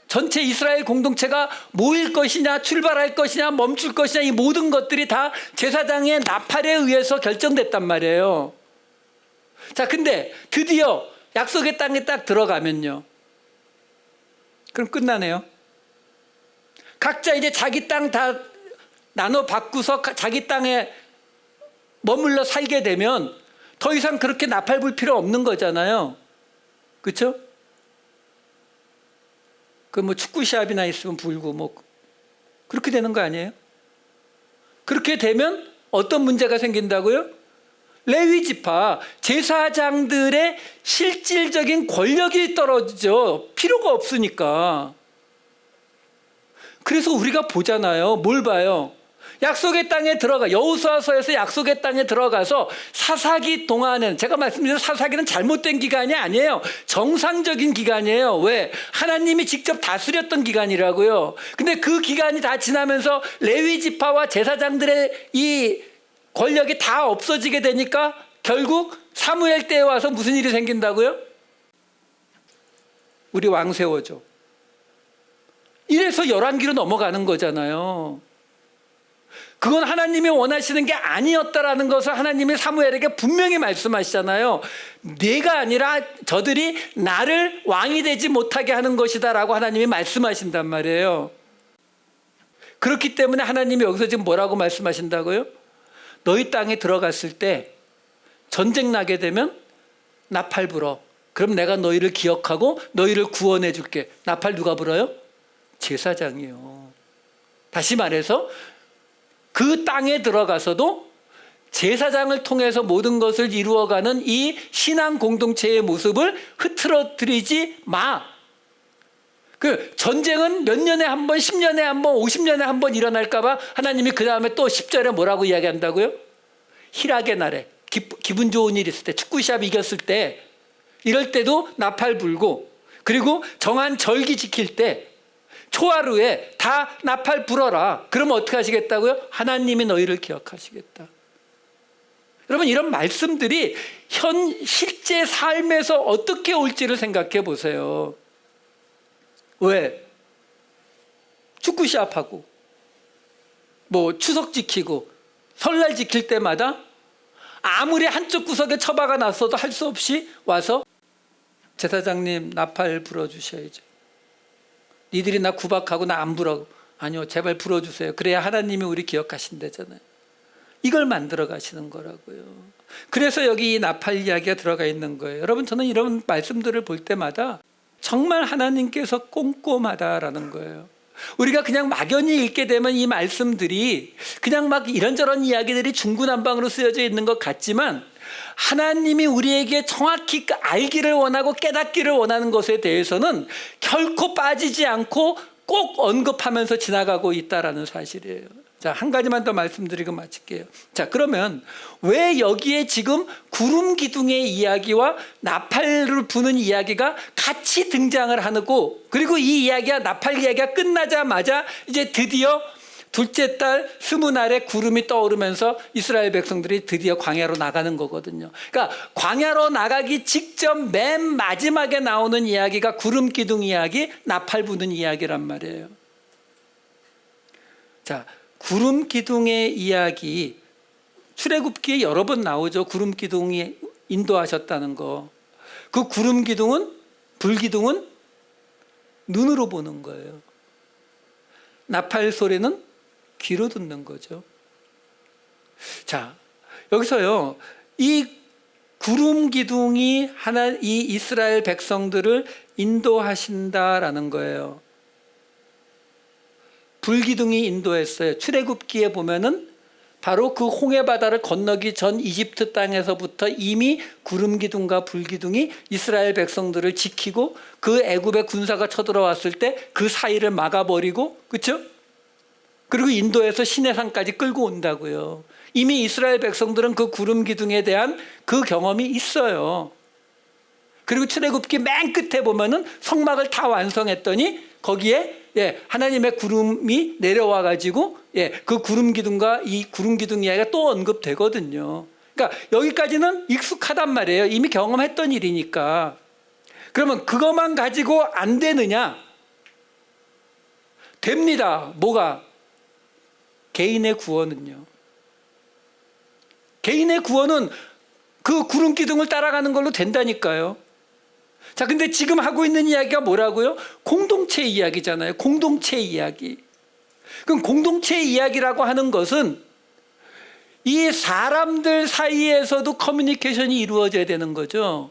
Speaker 1: 전체 이스라엘 공동체가 모일 것이냐, 출발할 것이냐, 멈출 것이냐, 이 모든 것들이 다 제사장의 나팔에 의해서 결정됐단 말이에요. 자, 근데 드디어 약속의 땅에 딱 들어가면요, 그럼 끝나네요. 각자 이제 자기 땅 다 나눠 바꾸서 자기 땅에 머물러 살게 되면 더 이상 그렇게 나팔 불 필요 없는 거잖아요. 그렇죠? 그 뭐 축구 시합이나 있으면 불고 뭐 그렇게 되는 거 아니에요? 그렇게 되면 어떤 문제가 생긴다고요? 레위 지파 제사장들의 실질적인 권력이 떨어지죠. 필요가 없으니까. 그래서 우리가 보잖아요. 뭘 봐요? 약속의 땅에 들어가, 여호수아서에서 약속의 땅에 들어가서 사사기 동안은, 제가 말씀드린 사사기는 잘못된 기간이 아니에요. 정상적인 기간이에요. 왜? 하나님이 직접 다스렸던 기간이라고요. 근데 그 기간이 다 지나면서 레위 지파와 제사장들의 이 권력이 다 없어지게 되니까 결국 사무엘 때에 와서 무슨 일이 생긴다고요? 우리 왕 세워줘. 이래서 열왕기로 넘어가는 거잖아요. 그건 하나님이 원하시는 게 아니었다라는 것을 하나님이 사무엘에게 분명히 말씀하시잖아요. 내가 아니라 저들이 나를 왕이 되지 못하게 하는 것이다 라고 하나님이 말씀하신단 말이에요. 그렇기 때문에 하나님이 여기서 지금 뭐라고 말씀하신다고요? 너희 땅에 들어갔을 때 전쟁 나게 되면 나팔 불어. 그럼 내가 너희를 기억하고 너희를 구원해 줄게. 나팔 누가 불어요? 제사장이요. 다시 말해서 그 땅에 들어가서도 제사장을 통해서 모든 것을 이루어가는 이 신앙 공동체의 모습을 흐트러뜨리지 마. 그 전쟁은 몇 년에 한 번, 10년에 한 번, 50년에 한 번 일어날까 봐 하나님이 그 다음에 또 10절에 뭐라고 이야기한다고요? 희락의 날에 기분 좋은 일 있을 때, 축구 시합 이겼을 때, 이럴 때도 나팔 불고, 그리고 정한 절기 지킬 때 초하루에 다 나팔 불어라. 그러면 어떻게 하시겠다고요? 하나님이 너희를 기억하시겠다. 여러분, 이런 말씀들이 실제 삶에서 어떻게 올지를 생각해 보세요. 왜? 축구 시합하고 뭐 추석 지키고 설날 지킬 때마다 아무리 한쪽 구석에 처바가 났어도 할 수 없이 와서 제사장님 나팔 불어주셔야죠. 니들이 나 구박하고 나 안 불어. 아니요, 제발 불어주세요. 그래야 하나님이 우리 기억하신다잖아요. 이걸 만들어 가시는 거라고요. 그래서 여기 이 나팔 이야기가 들어가 있는 거예요. 여러분, 저는 이런 말씀들을 볼 때마다 정말 하나님께서 꼼꼼하다라는 거예요. 우리가 그냥 막연히 읽게 되면 이 말씀들이 그냥 막 이런저런 이야기들이 중구난방으로 쓰여져 있는 것 같지만, 하나님이 우리에게 정확히 알기를 원하고 깨닫기를 원하는 것에 대해서는 결코 빠지지 않고 꼭 언급하면서 지나가고 있다라는 사실이에요. 자, 한 가지만 더 말씀드리고 마칠게요. 자, 그러면 왜 여기에 지금 구름 기둥의 이야기와 나팔을 부는 이야기가 같이 등장을 하고, 그리고 이 이야기가, 나팔 이야기가 끝나자마자 이제 드디어 둘째 달 스무 날에 구름이 떠오르면서 이스라엘 백성들이 드디어 광야로 나가는 거거든요. 그러니까 광야로 나가기 직전 맨 마지막에 나오는 이야기가 구름 기둥 이야기, 나팔 부는 이야기란 말이에요. 자, 구름 기둥의 이야기, 출애굽기에 여러 번 나오죠. 구름 기둥이 인도하셨다는 거. 그 구름 기둥은, 불 기둥은 눈으로 보는 거예요. 나팔 소리는 귀로 듣는 거죠. 자, 여기서요, 이 구름 기둥이 이 이스라엘 백성들을 인도하신다라는 거예요. 불 기둥이 인도했어요. 출애굽기에 보면은 바로 그 홍해 바다를 건너기 전 이집트 땅에서부터 이미 구름 기둥과 불 기둥이 이스라엘 백성들을 지키고, 그 애굽의 군사가 쳐들어왔을 때 그 사이를 막아버리고, 그렇죠? 그리고 인도에서 시내산까지 끌고 온다고요. 이미 이스라엘 백성들은 그 구름 기둥에 대한 그 경험이 있어요. 그리고 출애굽기 맨 끝에 보면은 성막을 다 완성했더니 거기에 하나님의 구름이 내려와 가지고 그 구름 기둥과 이 구름 기둥 이야기가 또 언급되거든요. 그러니까 여기까지는 익숙하단 말이에요. 이미 경험했던 일이니까. 그러면 그것만 가지고 안 되느냐? 됩니다. 뭐가? 개인의 구원은요. 개인의 구원은 그 구름 기둥을 따라가는 걸로 된다니까요. 자, 근데 지금 하고 있는 이야기가 뭐라고요? 공동체 이야기잖아요. 공동체 이야기. 그럼 공동체 이야기라고 하는 것은 이 사람들 사이에서도 커뮤니케이션이 이루어져야 되는 거죠.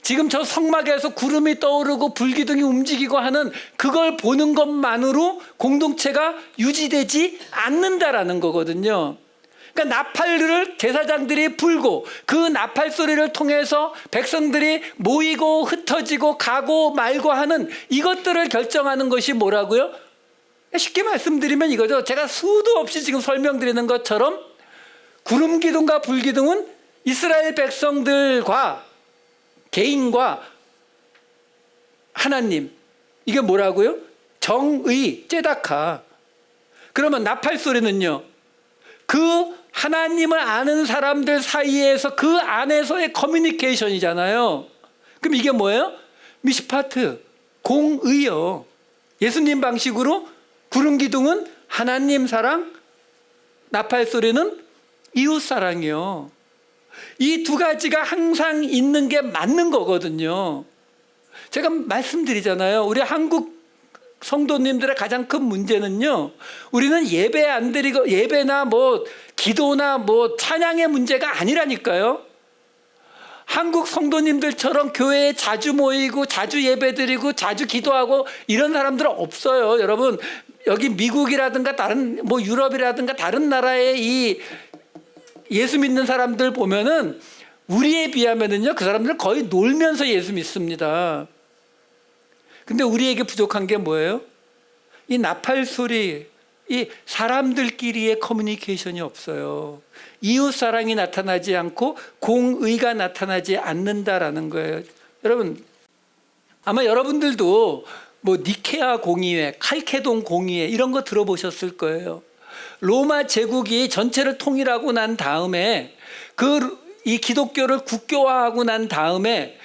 Speaker 1: 지금 저 성막에서 구름이 떠오르고 불기둥이 움직이고 하는 그걸 보는 것만으로 공동체가 유지되지 않는다라는 거거든요. 그러니까 나팔을 제사장들이 불고 그 나팔 소리를 통해서 백성들이 모이고 흩어지고 가고 말고 하는 이것들을 결정하는 것이 뭐라고요? 쉽게 말씀드리면 이거죠. 제가 수도 없이 지금 설명드리는 것처럼 구름 기둥과 불 기둥은 이스라엘 백성들과 개인과 하나님, 이게 뭐라고요? 정의, 째다카. 그러면 나팔 소리는요, 그 하나님을 아는 사람들 사이에서 그 안에서의 커뮤니케이션이잖아요. 그럼 이게 뭐예요? 미시파트, 공의요. 예수님 방식으로 구름 기둥은 하나님 사랑, 나팔 소리는 이웃 사랑이요. 이 두 가지가 항상 있는 게 맞는 거거든요. 제가 말씀드리잖아요. 우리 한국 성도님들의 가장 큰 문제는요, 우리는 예배 안 드리고, 예배나 뭐 기도나 뭐 찬양의 문제가 아니라니까요. 한국 성도님들처럼 교회에 자주 모이고 자주 예배 드리고 자주 기도하고 이런 사람들은 없어요. 여러분, 여기 미국이라든가 다른 뭐 유럽이라든가 다른 나라의 이 예수 믿는 사람들 보면은 우리에 비하면은요, 그 사람들은 거의 놀면서 예수 믿습니다. 근데 우리에게 부족한 게 뭐예요? 이 나팔 소리, 이 사람들끼리의 커뮤니케이션이 없어요. 이웃 사랑이 나타나지 않고 공의가 나타나지 않는다라는 거예요. 여러분, 아마 여러분들도 뭐 니케아 공의회, 칼케돈 공의회 이런 거 들어보셨을 거예요. 로마 제국이 전체를 통일하고 난 다음에 이 기독교를 국교화하고 난 다음에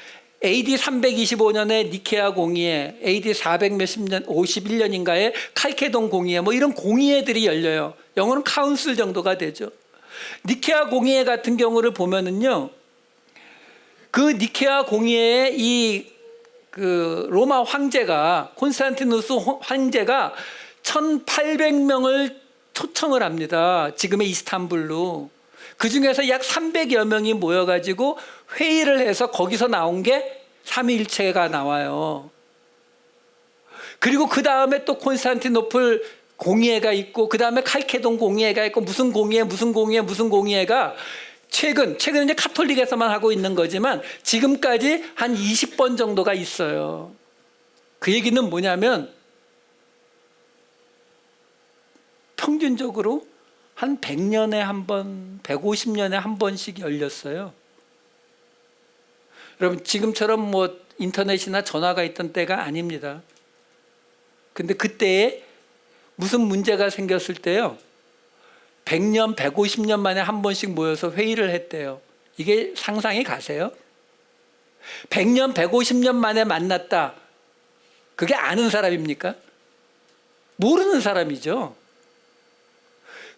Speaker 1: AD 325년에 니케아 공의회, AD 400 몇십 년, 51년인가에 칼케돈 공의회, 뭐 이런 공의회들이 열려요. 영어는 카운슬 정도가 되죠. 니케아 공의회 같은 경우를 보면은요, 그 니케아 공의회의 그 로마 황제가, 콘스탄티누스 황제가 1800명을 초청을 합니다. 지금의 이스탄불로. 그 중에서 약 300여 명이 모여가지고 회의를 해서 거기서 나온 게 삼위일체가 나와요. 그리고 그 다음에 또 콘스탄티노플 공의회가 있고, 그 다음에 칼케돈 공의회가 있고, 무슨 공의회가 최근 이제 카톨릭에서만 하고 있는 거지만 지금까지 한 20번 정도가 있어요. 그 얘기는 뭐냐면 평균적으로 한 100년에 한 번, 150년에 한 번씩 열렸어요. 여러분, 지금처럼 뭐 인터넷이나 전화가 있던 때가 아닙니다. 근데 그때에 무슨 문제가 생겼을 때요, 100년, 150년 만에 한 번씩 모여서 회의를 했대요. 이게 상상이 가세요? 100년, 150년 만에 만났다. 그게 아는 사람입니까? 모르는 사람이죠.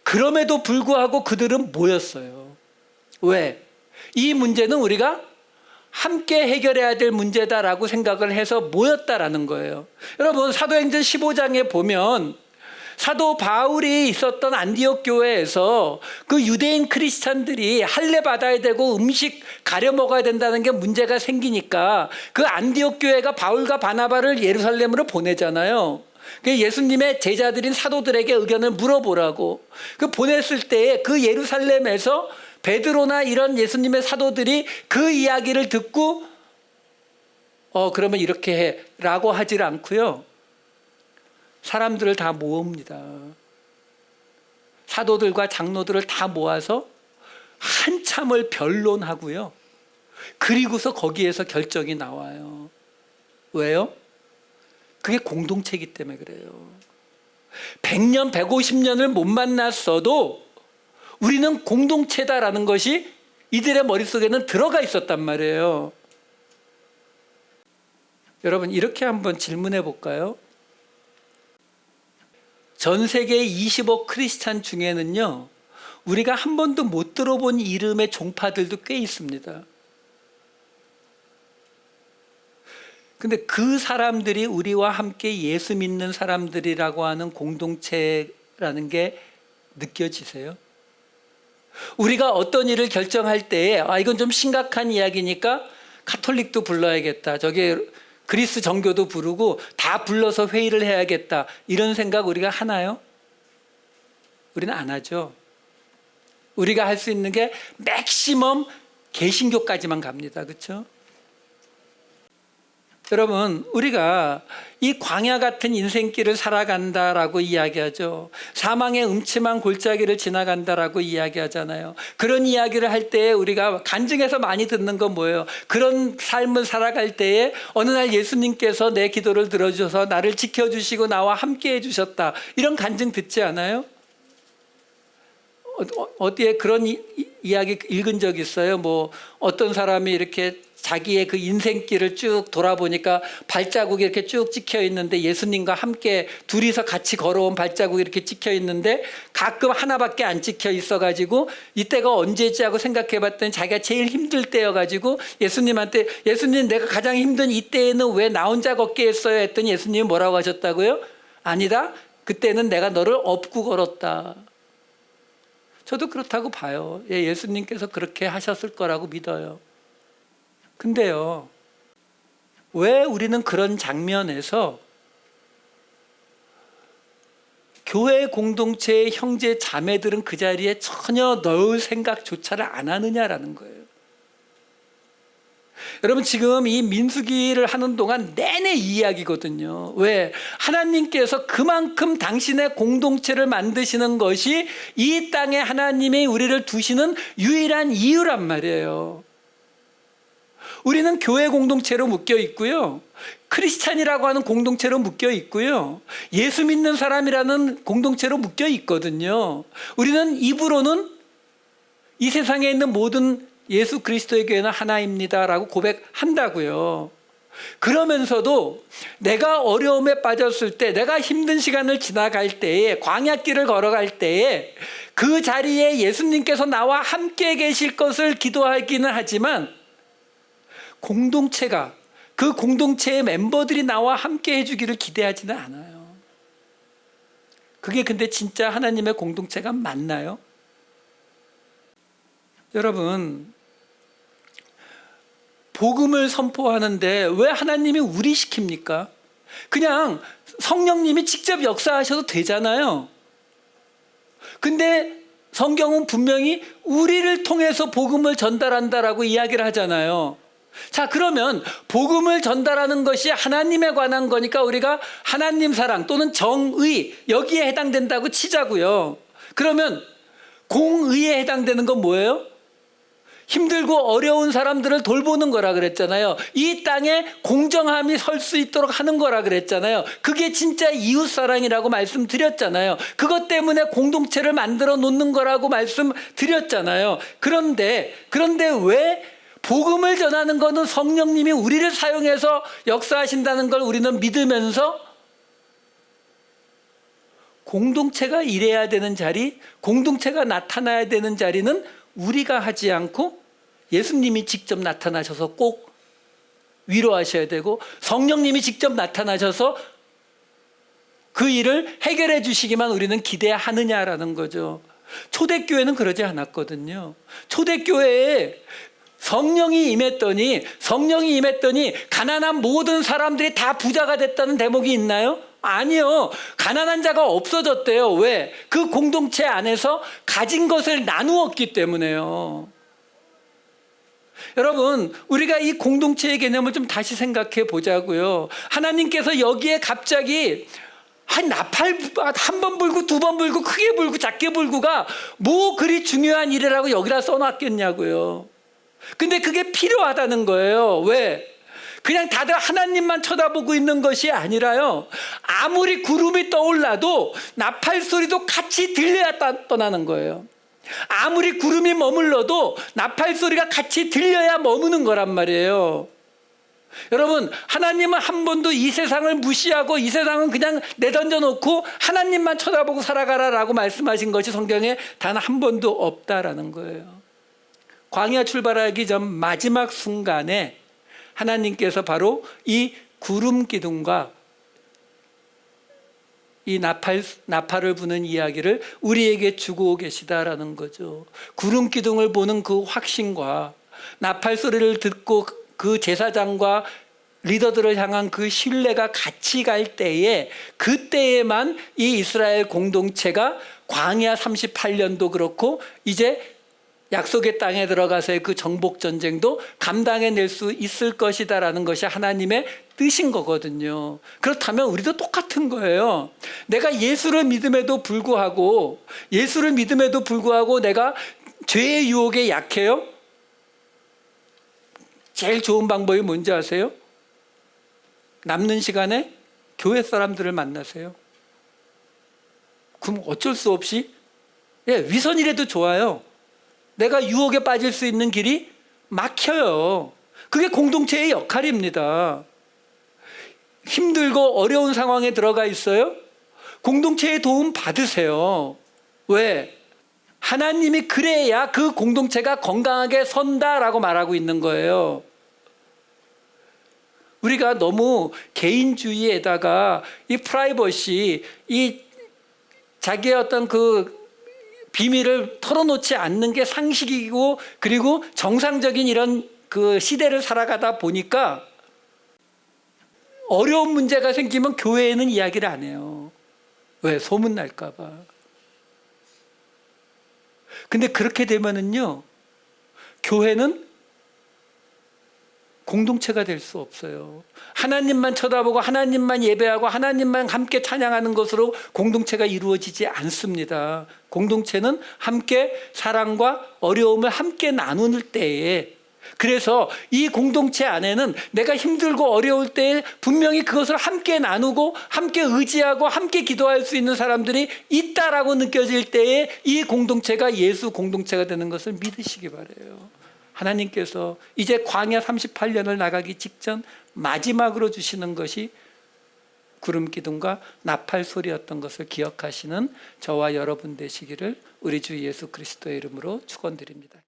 Speaker 1: 그럼에도 불구하고 그들은 모였어요. 왜? 이 문제는 우리가 함께 해결해야 될 문제다라고 생각을 해서 모였다라는 거예요. 여러분, 사도행전 15장에 보면 사도 바울이 있었던 안디옥 교회에서 그 유대인 크리스찬들이 할례 받아야 되고 음식 가려 먹어야 된다는 게 문제가 생기니까 그 안디옥 교회가 바울과 바나바를 예루살렘으로 보내잖아요. 예수님의 제자들인 사도들에게 의견을 물어보라고. 그 보냈을 때 그 예루살렘에서 베드로나 이런 예수님의 사도들이 그 이야기를 듣고 그러면 이렇게 해 라고 하질 않고요, 사람들을 다 모읍니다. 사도들과 장로들을 다 모아서 한참을 변론하고요, 그리고서 거기에서 결정이 나와요. 왜요? 그게 공동체이기 때문에 그래요. 100년, 150년을 못 만났어도 우리는 공동체다라는 것이 이들의 머릿속에는 들어가 있었단 말이에요. 여러분, 이렇게 한번 질문해 볼까요? 전 세계 20억 크리스찬 중에는요, 우리가 한 번도 못 들어본 이름의 종파들도 꽤 있습니다. 근데 그 사람들이 우리와 함께 예수 믿는 사람들이라고 하는 공동체라는 게 느껴지세요? 우리가 어떤 일을 결정할 때에 이건 좀 심각한 이야기니까 카톨릭도 불러야겠다, 저기 그리스 정교도 부르고 다 불러서 회의를 해야겠다, 이런 생각 우리가 하나요? 우리는 안 하죠. 우리가 할 수 있는 게 맥시멈 개신교까지만 갑니다. 그렇죠? 여러분, 우리가 이 광야 같은 인생길을 살아간다라고 이야기하죠. 사망의 음침한 골짜기를 지나간다라고 이야기하잖아요. 그런 이야기를 할 때 우리가 간증에서 많이 듣는 건 뭐예요? 그런 삶을 살아갈 때에 어느 날 예수님께서 내 기도를 들어주셔서 나를 지켜주시고 나와 함께 해주셨다. 이런 간증 듣지 않아요? 어디에 그런 이야기 읽은 적 있어요? 뭐 어떤 사람이 이렇게 자기의 그 인생길을 쭉 돌아보니까 발자국이 이렇게 쭉 찍혀 있는데 예수님과 함께 둘이서 같이 걸어온 발자국이 이렇게 찍혀 있는데 가끔 하나밖에 안 찍혀 있어가지고 이때가 언제지 하고 생각해 봤더니 자기가 제일 힘들 때여가지고 예수님한테 예수님 내가 가장 힘든 이때에는 왜 나 혼자 걷게 했어요? 했더니 예수님이 뭐라고 하셨다고요? 아니다. 그때는 내가 너를 업고 걸었다. 저도 그렇다고 봐요. 예수님께서 그렇게 하셨을 거라고 믿어요. 근데요, 왜 우리는 그런 장면에서 교회 공동체의 형제 자매들은 그 자리에 전혀 넣을 생각조차를 안 하느냐라는 거예요. 여러분, 지금 이 민수기를 하는 동안 내내 이 이야기거든요. 왜? 하나님께서 그만큼 당신의 공동체를 만드시는 것이 이 땅에 하나님이 우리를 두시는 유일한 이유란 말이에요. 우리는 교회 공동체로 묶여 있고요. 크리스찬이라고 하는 공동체로 묶여 있고요. 예수 믿는 사람이라는 공동체로 묶여 있거든요. 우리는 입으로는 이 세상에 있는 모든 예수 그리스도의 교회는 하나입니다라고 고백한다고요. 그러면서도 내가 어려움에 빠졌을 때, 내가 힘든 시간을 지나갈 때에, 광야길을 걸어갈 때에 그 자리에 예수님께서 나와 함께 계실 것을 기도하기는 하지만 공동체가, 그 공동체의 멤버들이 나와 함께 해주기를 기대하지는 않아요. 그게 근데 진짜 하나님의 공동체가 맞나요? 여러분, 복음을 선포하는데 왜 하나님이 우리 시킵니까? 그냥 성령님이 직접 역사하셔도 되잖아요. 근데 성경은 분명히 우리를 통해서 복음을 전달한다라고 이야기를 하잖아요. 자, 그러면 복음을 전달하는 것이 하나님에 관한 거니까 우리가 하나님 사랑 또는 정의, 여기에 해당된다고 치자고요. 그러면 공의에 해당되는 건 뭐예요? 힘들고 어려운 사람들을 돌보는 거라 그랬잖아요. 이 땅에 공정함이 설 수 있도록 하는 거라 그랬잖아요. 그게 진짜 이웃사랑이라고 말씀드렸잖아요. 그것 때문에 공동체를 만들어 놓는 거라고 말씀드렸잖아요. 그런데 왜 복음을 전하는 거는 성령님이 우리를 사용해서 역사하신다는 걸 우리는 믿으면서 공동체가 일해야 되는 자리, 공동체가 나타나야 되는 자리는 우리가 하지 않고 예수님이 직접 나타나셔서 꼭 위로하셔야 되고 성령님이 직접 나타나셔서 그 일을 해결해 주시기만 우리는 기대하느냐라는 거죠. 초대교회는 그러지 않았거든요. 초대교회에 성령이 임했더니 가난한 모든 사람들이 다 부자가 됐다는 대목이 있나요? 아니요. 가난한 자가 없어졌대요. 왜? 그 공동체 안에서 가진 것을 나누었기 때문에요. 여러분, 우리가 이 공동체의 개념을 좀 다시 생각해 보자고요. 하나님께서 여기에 갑자기 나팔 한 번 불고 두 번 불고 크게 불고 작게 불고가 뭐 그리 중요한 일이라고 여기다 써놨겠냐고요. 근데 그게 필요하다는 거예요. 왜? 그냥 다들 하나님만 쳐다보고 있는 것이 아니라요. 아무리 구름이 떠올라도 나팔 소리도 같이 들려야 떠나는 거예요. 아무리 구름이 머물러도 나팔 소리가 같이 들려야 머무는 거란 말이에요. 여러분, 하나님은 한 번도 이 세상을 무시하고 이 세상은 그냥 내던져 놓고 하나님만 쳐다보고 살아가라라고 말씀하신 것이 성경에 단 한 번도 없다라는 거예요. 광야 출발하기 전 마지막 순간에 하나님께서 바로 이 구름 기둥과 이 나팔을 부는 이야기를 우리에게 주고 계시다라는 거죠. 구름 기둥을 보는 그 확신과 나팔 소리를 듣고 그 제사장과 리더들을 향한 그 신뢰가 같이 갈 때에 그때에만 이 이스라엘 공동체가 광야 38년도 그렇고 이제 약속의 땅에 들어가서의 그 정복 전쟁도 감당해낼 수 있을 것이다라는 것이 하나님의 뜻인 거거든요. 그렇다면 우리도 똑같은 거예요. 내가 예수를 믿음에도 불구하고 내가 죄의 유혹에 약해요? 제일 좋은 방법이 뭔지 아세요? 남는 시간에 교회 사람들을 만나세요. 그럼 어쩔 수 없이 위선이라도 좋아요. 내가 유혹에 빠질 수 있는 길이 막혀요. 그게 공동체의 역할입니다. 힘들고 어려운 상황에 들어가 있어요? 공동체의 도움 받으세요. 왜? 하나님이 그래야 그 공동체가 건강하게 선다라고 말하고 있는 거예요. 우리가 너무 개인주의에다가 이 프라이버시, 이 자기의 어떤 그 비밀을 털어놓지 않는 게 상식이고, 그리고 정상적인 이런 그 시대를 살아가다 보니까 어려운 문제가 생기면 교회에는 이야기를 안 해요. 왜? 소문 날까 봐. 근데 그렇게 되면은요, 교회는 공동체가 될 수 없어요. 하나님만 쳐다보고 하나님만 예배하고 하나님만 함께 찬양하는 것으로 공동체가 이루어지지 않습니다. 공동체는 함께 사랑과 어려움을 함께 나눌 때에, 그래서 이 공동체 안에는 내가 힘들고 어려울 때에 분명히 그것을 함께 나누고 함께 의지하고 함께 기도할 수 있는 사람들이 있다라고 느껴질 때에 이 공동체가 예수 공동체가 되는 것을 믿으시기 바라요. 하나님께서 이제 광야 38년을 나가기 직전 마지막으로 주시는 것이 구름 기둥과 나팔 소리였던 것을 기억하시는 저와 여러분 되시기를 우리 주 예수 그리스도의 이름으로 축원드립니다.